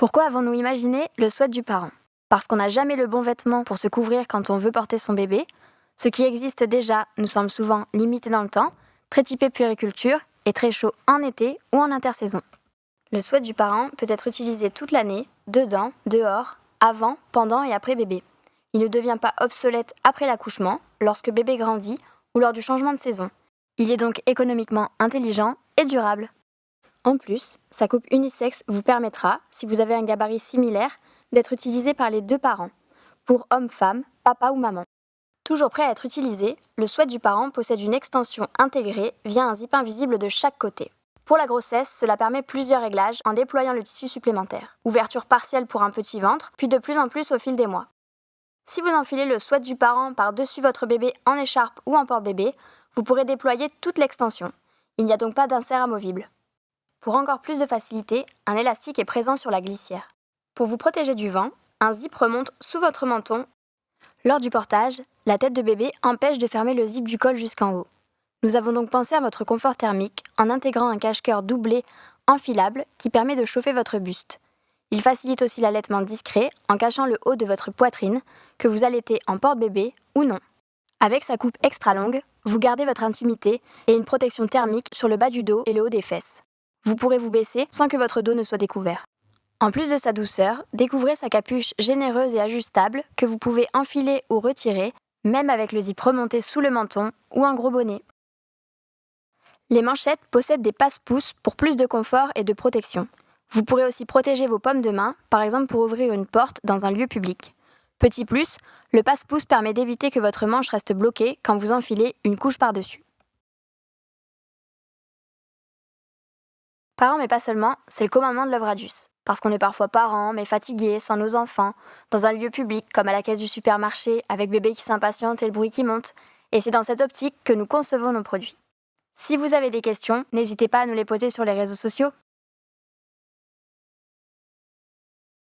Pourquoi avons-nous imaginé le sweat du parent? Parce qu'on n'a jamais le bon vêtement pour se couvrir quand on veut porter son bébé. Ce qui existe déjà nous semble souvent limité dans le temps, très typé puériculture et très chaud en été ou en intersaison. Le sweat du parent peut être utilisé toute l'année, dedans, dehors, avant, pendant et après bébé. Il ne devient pas obsolète après l'accouchement, lorsque bébé grandit ou lors du changement de saison. Il est donc économiquement intelligent et durable. En plus, sa coupe unisexe vous permettra, si vous avez un gabarit similaire, d'être utilisé par les deux parents, pour homme-femme, papa ou maman. Toujours prêt à être utilisé, le sweat du parent possède une extension intégrée via un zip invisible de chaque côté. Pour la grossesse, cela permet plusieurs réglages en déployant le tissu supplémentaire. Ouverture partielle pour un petit ventre, puis de plus en plus au fil des mois. Si vous enfilez le sweat du parent par-dessus votre bébé en écharpe ou en porte-bébé, vous pourrez déployer toute l'extension. Il n'y a donc pas d'insert amovible. Pour encore plus de facilité, un élastique est présent sur la glissière. Pour vous protéger du vent, un zip remonte sous votre menton. Lors du portage, la tête de bébé empêche de fermer le zip du col jusqu'en haut. Nous avons donc pensé à votre confort thermique en intégrant un cache-cœur doublé enfilable qui permet de chauffer votre buste. Il facilite aussi l'allaitement discret en cachant le haut de votre poitrine, que vous allaitez en porte-bébé ou non. Avec sa coupe extra longue, vous gardez votre intimité et une protection thermique sur le bas du dos et le haut des fesses. Vous pourrez vous baisser sans que votre dos ne soit découvert. En plus de sa douceur, découvrez sa capuche généreuse et ajustable que vous pouvez enfiler ou retirer, même avec le zip remonté sous le menton ou un gros bonnet. Les manchettes possèdent des passe-pouces pour plus de confort et de protection. Vous pourrez aussi protéger vos paumes de main, par exemple pour ouvrir une porte dans un lieu public. Petit plus, le passe-pouce permet d'éviter que votre manche reste bloquée quand vous enfilez une couche par-dessus. Parents mais pas seulement, c'est le commandement de l'œuvre Radius. Parce qu'on est parfois parents mais fatigués, sans nos enfants, dans un lieu public comme à la caisse du supermarché, avec bébé qui s'impatiente et le bruit qui monte. Et c'est dans cette optique que nous concevons nos produits. Si vous avez des questions, n'hésitez pas à nous les poser sur les réseaux sociaux.